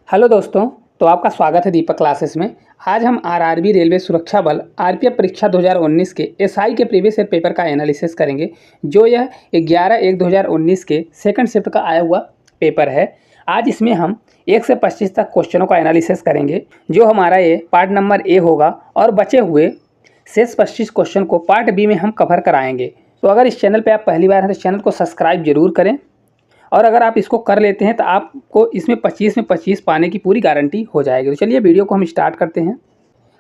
Hello दोस्तों। तो आपका स्वागत है दीपक क्लासेस में। आज हम आरआरबी रेलवे सुरक्षा बल आरपीएफ परीक्षा 2019 के एसआई के प्रीवियस ईयर पेपर का एनालिसिस करेंगे, जो यह 11/1/2019 के सेकंड शिफ्ट का आया हुआ पेपर है। आज इसमें हम 1 से 25 तक क्वेश्चनों का एनालिसिस करेंगे, जो हमारा ये पार्ट नंबर ए होगा, और बचे हुए शेष 25 क्वेश्चन को पार्ट बी में हम कवर कराएंगे। तो अगर इस चैनल पर आप पहली बार हैं तो चैनल को सब्सक्राइब जरूर करें, और अगर आप इसको कर लेते हैं तो आपको इसमें 25 में 25 पाने की पूरी गारंटी हो जाएगी। तो चलिए वीडियो को हम स्टार्ट करते हैं।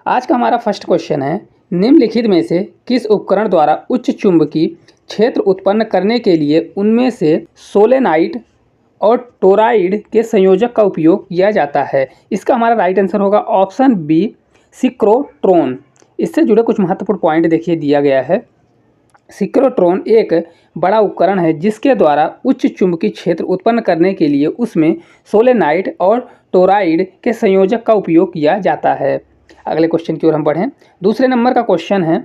आज का हमारा फर्स्ट क्वेश्चन है, निम्नलिखित में से किस उपकरण द्वारा उच्च चुंबकीय क्षेत्र उत्पन्न करने के लिए उनमें से सोलेनाइड और टोराइड के संयोजक का उपयोग किया जाता है। इसका हमारा राइट आंसर होगा ऑप्शन बी, सिक्रोट्रॉन। इससे जुड़े कुछ महत्वपूर्ण पॉइंट देखिए दिया गया है। सिक्रोट्रॉन एक बड़ा उपकरण है जिसके द्वारा उच्च चुंबकीय क्षेत्र उत्पन्न करने के लिए उसमें सोलेनाइड और टोराइड के संयोजक का उपयोग किया जाता है। अगले क्वेश्चन की ओर हम बढ़ें। दूसरे नंबर का क्वेश्चन है,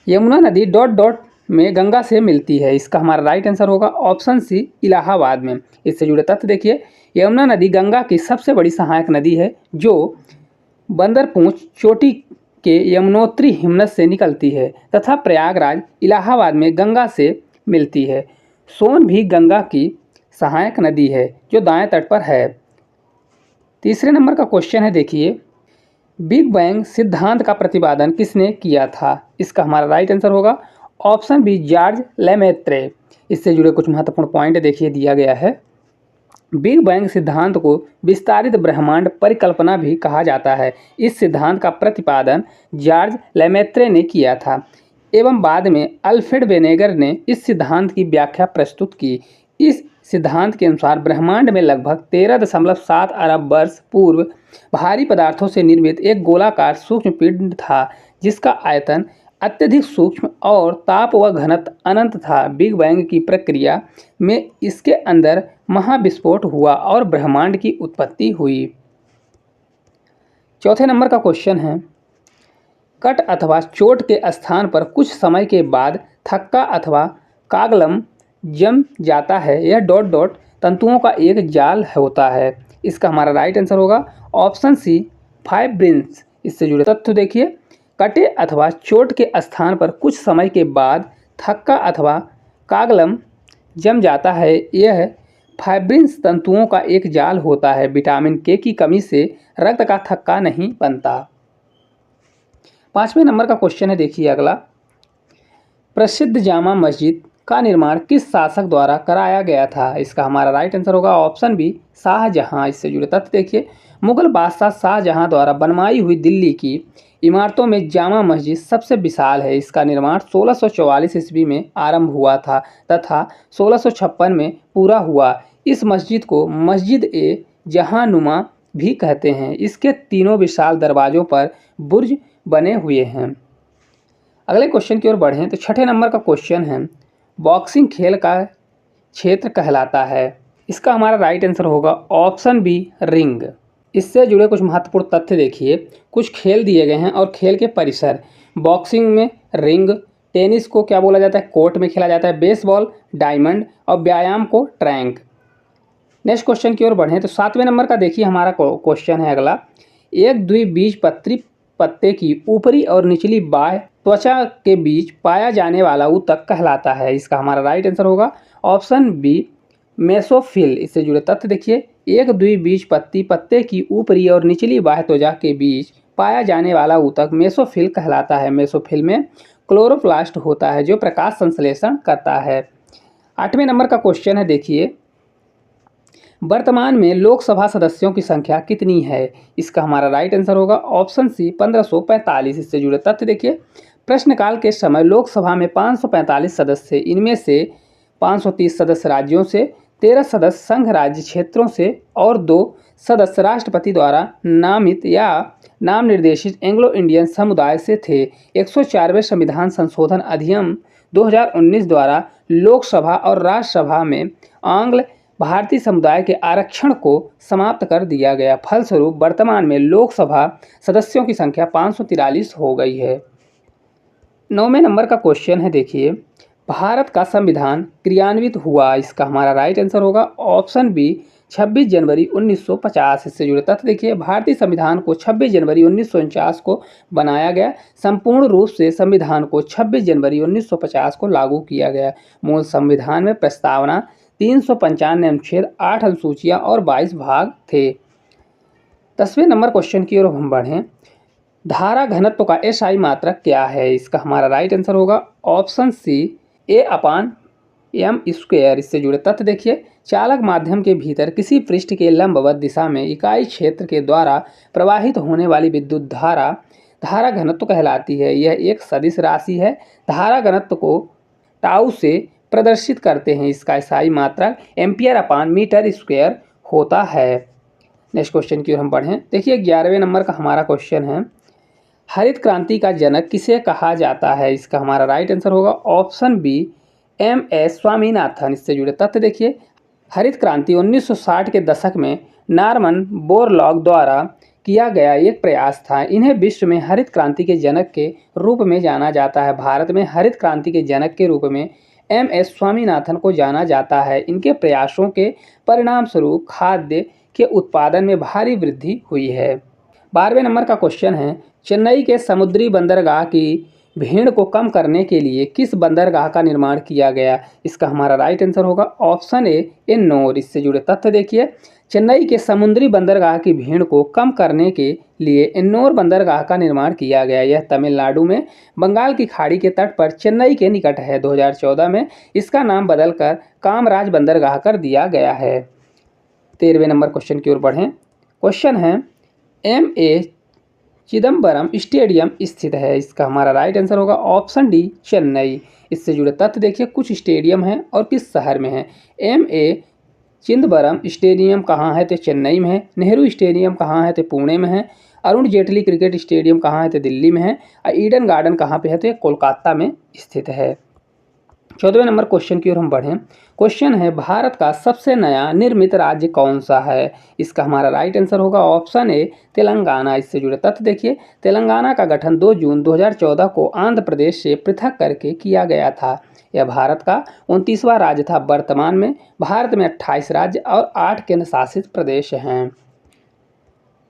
यमुना नदी डॉट डॉट में गंगा से मिलती है। इसका हमारा राइट आंसर होगा ऑप्शन सी, इलाहाबाद में। इससे जुड़े तथ्य देखिए, यमुना नदी गंगा की सबसे बड़ी सहायक नदी है, जो बंदरपूंछ चोटी के यमुनोत्री हिमनद से निकलती है तथा प्रयागराज इलाहाबाद में गंगा से मिलती है। सोन भी गंगा की सहायक नदी है, जो दाएं तट पर है। तीसरे नंबर का क्वेश्चन है, देखिए, बिग बैंग सिद्धांत का प्रतिपादन किसने किया था। इसका हमारा राइट आंसर होगा ऑप्शन बी, जॉर्ज लेमेत्रे। इससे जुड़े कुछ महत्वपूर्ण पॉइंट देखिए दिया गया है। बिग बैंग सिद्धांत को विस्तारित ब्रह्मांड परिकल्पना भी कहा जाता है। इस सिद्धांत का प्रतिपादन जॉर्ज लेमेत्रे ने किया था एवं बाद में अल्फ्रेड वेनेगर ने इस सिद्धांत की व्याख्या प्रस्तुत की। इस सिद्धांत के अनुसार ब्रह्मांड में लगभग 13.7 अरब वर्ष पूर्व भारी पदार्थों से निर्मित एक गोलाकार सूक्ष्म पिंड था, जिसका आयतन अत्यधिक सूक्ष्म और ताप व घनत्व अनंत था। बिग बैंग की प्रक्रिया में इसके अंदर महाविस्फोट हुआ और ब्रह्मांड की उत्पत्ति हुई। चौथे नंबर का क्वेश्चन है, कट अथवा चोट के स्थान पर कुछ समय के बाद थक्का अथवा कागलम जम जाता है। यह डॉट डॉट तंतुओं का एक जाल होता है। इसका हमारा राइट आंसर होगा ऑप्शन सी, फाइब्रिन्स। इससे जुड़े तथ्य देखिए, कटे अथवा चोट के स्थान पर कुछ समय के बाद थक्का अथवा कागलम जम जाता है। यह फाइब्रिन्स तंतुओं का एक जाल होता है। विटामिन के की कमी से रक्त का थक्का नहीं बनता। पांचवें नंबर का क्वेश्चन है, देखिए अगला, प्रसिद्ध जामा मस्जिद का निर्माण किस शासक द्वारा कराया गया था। इसका हमारा राइट आंसर होगा ऑप्शन बी, शाहजहां। इससे जुड़े तथ्य देखिए, मुगल बादशाह शाहजहां द्वारा बनवाई हुई दिल्ली की इमारतों में जामा मस्जिद सबसे विशाल है। इसका निर्माण 1644 ईस्वी में आरंभ हुआ था तथा 1656 में पूरा हुआ। इस मस्जिद को मस्जिद ए जहांनुमा भी कहते हैं। इसके तीनों विशाल दरवाज़ों पर बुर्ज बने हुए हैं। अगले क्वेश्चन की ओर बढ़ें तो छठे नंबर का क्वेश्चन है, बॉक्सिंग खेल का क्षेत्र कहलाता है। इसका हमारा राइट आंसर होगा ऑप्शन बी, रिंग। इससे जुड़े कुछ महत्वपूर्ण तथ्य देखिए, कुछ खेल दिए गए हैं और खेल के परिसर। बॉक्सिंग में रिंग, टेनिस को क्या बोला जाता है, कोर्ट में खेला जाता है, बेसबॉल डायमंड, और व्यायाम को ट्रैंक। नेक्स्ट क्वेश्चन की ओर बढ़ें तो सातवें नंबर का देखिए हमारा क्वेश्चन है अगला, एक द्विबीजपत्री पत्ते की ऊपरी और निचली बाह्य त्वचा के बीच पाया जाने वाला ऊतक कहलाता है। इसका हमारा राइट आंसर होगा ऑप्शन बी, मेसोफिल। इससे जुड़े तथ्य देखिए, एक द्विबीजपत्री पत्ते की ऊपरी और निचली बाह्य त्वचा के बीच पाया जाने वाला ऊतक मेसोफिल कहलाता है। मेसोफिल में क्लोरोप्लास्ट होता है, जो प्रकाश संश्लेषण करता है। आठवें नंबर का क्वेश्चन है, देखिए, वर्तमान में लोकसभा सदस्यों की संख्या कितनी है। इसका हमारा राइट आंसर होगा ऑप्शन सी, 1545। इससे जुड़े तथ्य देखिए, प्रश्नकाल के समय लोकसभा में 545 सदस्य थे। इनमें से 530 सदस्य राज्यों से, 13 सदस्य संघ राज्य क्षेत्रों से और 2 सदस्य राष्ट्रपति द्वारा नामित या नाम निर्देशित एंग्लो इंडियन समुदाय से थे। 104वें संविधान संशोधन अधिनियम 2019 द्वारा लोकसभा और राज्यसभा में आंग्ल भारतीय समुदाय के आरक्षण को समाप्त कर दिया गया। फलस्वरूप वर्तमान में लोकसभा सदस्यों की संख्या 543 हो गई है। 9वें नंबर का क्वेश्चन है, देखिए, भारत का संविधान क्रियान्वित हुआ। इसका हमारा राइट आंसर होगा ऑप्शन बी, 26 जनवरी 1950। इससे जुड़े तथ्य देखिए, भारतीय संविधान को 26 जनवरी 1949 को बनाया गया। संपूर्ण रूप से संविधान को 26 जनवरी 1950 को लागू किया गया। मूल संविधान में प्रस्तावना 395 अनुच्छेद, 8 अनुसूचियां और 22 भाग थे। 10वें नंबर क्वेश्चन की ओर हम बढ़ें। धारा घनत्व का एसआई मात्रक क्या है? इसका हमारा राइट आंसर होगा ऑप्शन सी, A/m²। इससे जुड़े तथ्य देखिए, चालक माध्यम के भीतर किसी पृष्ठ के लंबवत दिशा में इकाई क्षेत्र के द्वारा प्रवाहित होने वाली विद्युत धारा धारा घनत्व कहलाती है। यह एक सदिश राशि है। धारा घनत्व को टाउ से प्रदर्शित करते हैं। इसका एसआई मात्रक एम्पियर/मीटर² होता है। नेक्स्ट क्वेश्चन की ओर हम बढ़ें। देखिए 11वें नंबर का हमारा क्वेश्चन है, हरित क्रांति का जनक किसे कहा जाता है? इसका हमारा राइट आंसर होगा ऑप्शन बी, M.S. स्वामीनाथन। इससे जुड़े तथ्य देखिए, हरित क्रांति 1960 के दशक में नॉर्मन बोरलॉग द्वारा किया गया एक प्रयास था। इन्हें विश्व में हरित क्रांति के जनक के रूप में जाना जाता है। भारत में हरित क्रांति के जनक के रूप में M.S. स्वामीनाथन को जाना जाता है। इनके प्रयासों के परिणाम स्वरूप खाद्य के उत्पादन में भारी वृद्धि हुई है। 12वें नंबर का क्वेश्चन है, चेन्नई के समुद्री बंदरगाह की भीड़ को कम करने के लिए किस बंदरगाह का निर्माण किया गया? इसका हमारा राइट आंसर होगा ऑप्शन ए, एन्नोर। इससे जुड़े तथ्य देखिए, चेन्नई के समुद्री बंदरगाह की भीड़ को कम करने के लिए एन्नोर बंदरगाह का निर्माण किया गया। यह तमिलनाडु में बंगाल की खाड़ी के तट पर चेन्नई के निकट है। 2014 में इसका नाम बदलकर कामराज बंदरगाह कर दिया गया है। 13वें नंबर क्वेश्चन की ओर बढ़ें। क्वेश्चन है, M.A. चिदम्बरम स्टेडियम स्थित है। इसका हमारा राइट आंसर होगा ऑप्शन डी, चेन्नई। इससे जुड़े तथ्य देखिए, कुछ स्टेडियम हैं और किस शहर में है। M.A. चिदम्बरम स्टेडियम कहाँ है? तो चेन्नई में है। नेहरू स्टेडियम कहाँ है? तो पुणे में है। अरुण जेटली क्रिकेट स्टेडियम कहाँ है? तो दिल्ली में है। और ईडन गार्डन कहाँ पे है? तो कोलकाता में स्थित है। 14वें नंबर क्वेश्चन की ओर हम बढ़ें। क्वेश्चन है, भारत का सबसे नया निर्मित राज्य कौन सा है? इसका हमारा राइट आंसर होगा ऑप्शन ए, तेलंगाना। इससे जुड़े तथ्य देखिए, तेलंगाना का गठन 2 जून 2014 को आंध्र प्रदेश से पृथक करके किया गया था। यह भारत का 29वां राज्य था। वर्तमान में भारत में 28 राज्य और 8 केंद्र शासित प्रदेश हैं।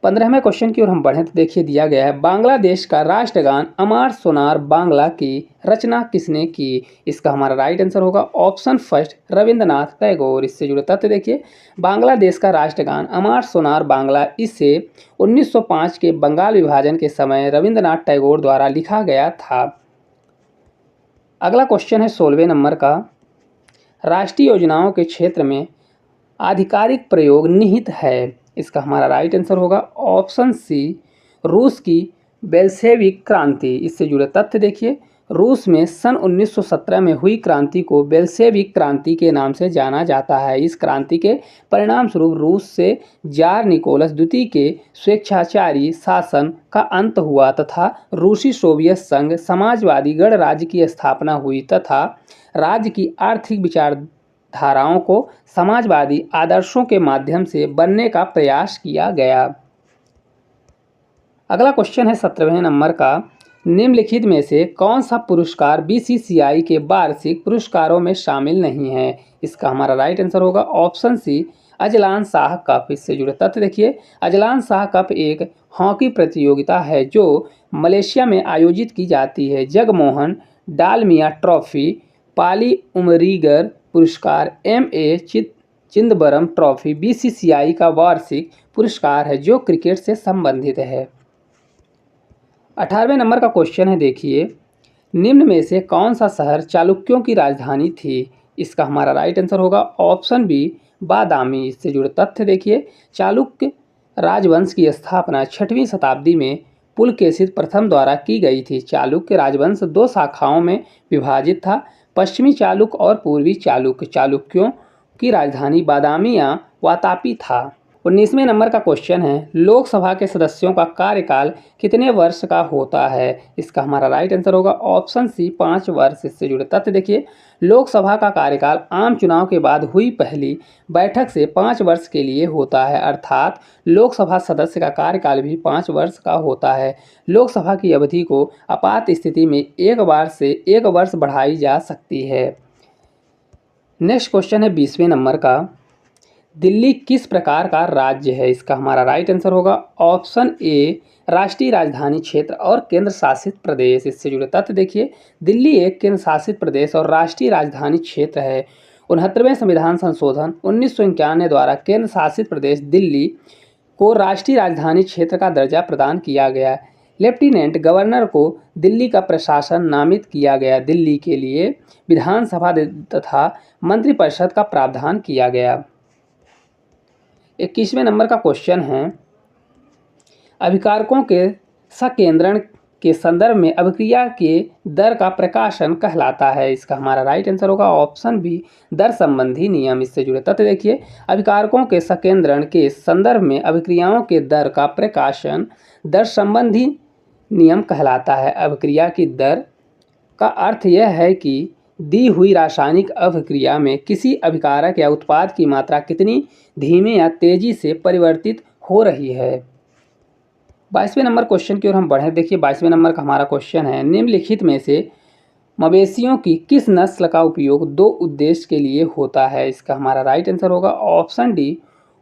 15वें क्वेश्चन की ओर हम बढ़ें तो देखिए दिया गया है, बांग्लादेश का राष्ट्रगान अमार सोनार बांग्ला की रचना किसने की? इसका हमारा राइट आंसर होगा ऑप्शन फर्स्ट, रविंद्रनाथ टैगोर। इससे जुड़े तथ्य देखिए, बांग्लादेश का राष्ट्रगान अमार सोनार बांग्ला इसे 1905 के बंगाल विभाजन के समय रविंद्रनाथ टैगोर द्वारा लिखा गया था। अगला क्वेश्चन है 16वें नंबर का, राष्ट्रीय योजनाओं के क्षेत्र में आधिकारिक प्रयोग निहित है। इसका हमारा राइट आंसर होगा ऑप्शन सी, रूस की बेल्शेविक क्रांति। इससे जुड़े तथ्य देखिए, रूस में सन 1917 में हुई क्रांति को बेल्शेविक क्रांति के नाम से जाना जाता है। इस क्रांति के परिणाम स्वरूप रूस से जार निकोलस द्वितीय के स्वेच्छाचारी शासन का अंत हुआ तथा रूसी सोवियत संघ समाजवादी गणराज्य की स्थापना हुई तथा राज्य की आर्थिक विचारधाराओं को समाजवादी आदर्शों के माध्यम से बनने का प्रयास किया गया। अगला क्वेश्चन है 17वें नंबर का, निम्नलिखित में से कौन सा पुरस्कार बीसीसीआई के वार्षिक पुरस्कारों में शामिल नहीं है? इसका हमारा राइट आंसर होगा option C, Azlan Shah cup. इससे जुड़े तथ्य देखिए, अजलान शाह कप एक हॉकी प्रतियोगिता है जो मलेशिया में आयोजित की जाती है। जगमोहन डालमिया ट्रॉफी, पाली उमरीगर पुरस्कार, M.A. चिदम्बरम ट्रॉफी बीसीसीआई का वार्षिक पुरस्कार है जो क्रिकेट से संबंधित है। 18वें नंबर का क्वेश्चन है देखिए, निम्न में से कौन सा शहर चालुक्यों की राजधानी थी? इसका हमारा राइट आंसर होगा ऑप्शन बी, बादामी। इससे जुड़े तथ्य देखिए, चालुक्य राजवंश की स्थापना 6वीं शताब्दी में पुलकेशिन प्रथम द्वारा की गई थी। चालुक्य राजवंश 2 शाखाओं में विभाजित था, पश्चिमी चालुक्य और पूर्वी चालुक्य। चालुक्यों की राजधानी बादामी या वातापी था। 19वें नंबर का क्वेश्चन है, लोकसभा के सदस्यों का कार्यकाल कितने वर्ष का होता है? इसका हमारा राइट आंसर होगा ऑप्शन सी, 5 वर्ष। इससे जुड़े तथ्य देखिए, लोकसभा का कार्यकाल आम चुनाव के बाद हुई पहली बैठक से 5 वर्ष के लिए होता है, अर्थात लोकसभा सदस्य का कार्यकाल भी 5 वर्ष का होता है। लोकसभा की अवधि को आपात स्थिति में 1 बार से 1 वर्ष बढ़ाई जा सकती है। नेक्स्ट क्वेश्चन है 20वें नंबर का, दिल्ली किस प्रकार का राज्य है? इसका हमारा राइट आंसर होगा ऑप्शन ए राष्ट्रीय राजधानी क्षेत्र और केंद्र शासित प्रदेश। इससे जुड़े तथ्य देखिए, दिल्ली एक केंद्र शासित प्रदेश और राष्ट्रीय राजधानी क्षेत्र है। 69वें संविधान संशोधन 1991 द्वारा केंद्र शासित प्रदेश दिल्ली को राष्ट्रीय राजधानी क्षेत्र का दर्जा प्रदान किया गया। लेफ्टिनेंट गवर्नर को दिल्ली का प्रशासन नामित किया गया। दिल्ली के लिए विधानसभा तथा मंत्रिपरिषद का प्रावधान किया गया। 21वें नंबर का क्वेश्चन है, अभिकारकों के संकेंद्रण के संदर्भ में अभिक्रिया के दर का प्रकाशन कहलाता है। इसका हमारा राइट आंसर होगा ऑप्शन बी दर संबंधी नियम। इससे जुड़े तथ्य देखिए, अभिकारकों के संकेंद्रण के संदर्भ में अभिक्रियाओं के दर का प्रकाशन दर संबंधी नियम कहलाता है। अभिक्रिया की दर का अर्थ यह है कि दी हुई रासायनिक अभिक्रिया में किसी अभिकारक या उत्पाद की मात्रा कितनी धीमे या तेजी से परिवर्तित हो रही है। 22वें नंबर क्वेश्चन की ओर हम बढ़े। देखिए 22वें नंबर का हमारा क्वेश्चन है, निम्नलिखित में से मवेशियों की किस नस्ल का उपयोग दो उद्देश्य के लिए होता है? इसका हमारा राइट आंसर होगा ऑप्शन डी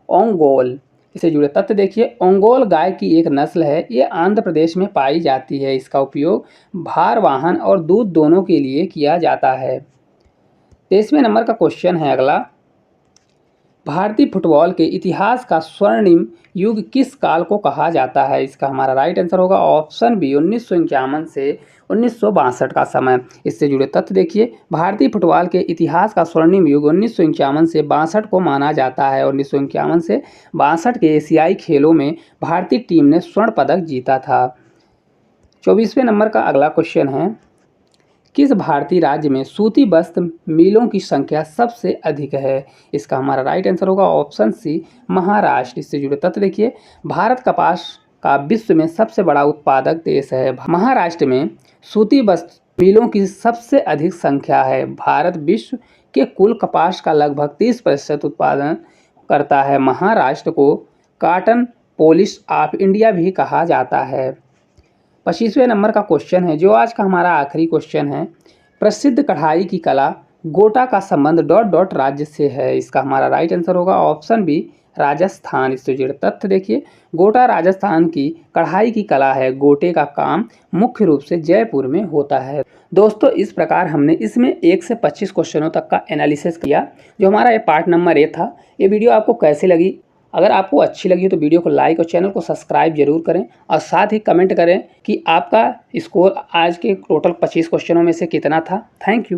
ओंगोल। इससे जुड़े तथ्य देखिए, ओंगोल गाय की एक नस्ल है, ये आंध्र प्रदेश में पाई जाती है। इसका उपयोग भार वाहन और दूध दोनों के लिए किया जाता है। 23वें नंबर का क्वेश्चन है अगला, भारतीय फुटबॉल के इतिहास का स्वर्णिम युग किस काल को कहा जाता है? इसका हमारा राइट आंसर होगा ऑप्शन बी 1951 से 1962 का समय। इससे जुड़े तथ्य देखिए, भारतीय फुटबॉल के इतिहास का स्वर्णिम युग 1951 से 62 को माना जाता है। 1951 से 62 के एशियाई खेलों में भारतीय टीम ने स्वर्ण पदक जीता था। 24वें नंबर का अगला क्वेश्चन है, किस भारतीय राज्य में सूती वस्त्र मिलों की संख्या सबसे अधिक है? इसका हमारा राइट आंसर होगा ऑप्शन सी महाराष्ट्र। इससे जुड़े तथ्य देखिए, भारत कपास का विश्व में सबसे बड़ा उत्पादक देश है। महाराष्ट्र में सूती वस्त्र मिलों की सबसे अधिक संख्या है। भारत विश्व के कुल कपास का लगभग 30% उत्पादन करता है। महाराष्ट्र को कॉटन पॉलिश ऑफ इंडिया भी कहा जाता है। 25वें नंबर का क्वेश्चन है, जो आज का हमारा आखिरी क्वेश्चन है, प्रसिद्ध कढ़ाई की कला गोटा का संबंध डॉट डॉट राज्य से है। इसका हमारा राइट आंसर होगा ऑप्शन बी राजस्थान। इससे जुड़े तथ्य देखिए, गोटा राजस्थान की कढ़ाई की कला है। गोटे का काम मुख्य रूप से जयपुर में होता है। दोस्तों, इस प्रकार हमने इसमें 1 से 25 क्वेश्चनों तक का एनालिसिस किया, जो हमारा ये पार्ट नंबर ए था। ये वीडियो आपको कैसी लगी? अगर आपको अच्छी लगी तो वीडियो को लाइक और चैनल को सब्सक्राइब जरूर करें, और साथ ही कमेंट करें कि आपका स्कोर आज के टोटल 25 क्वेश्चनों में से कितना था। Thank you.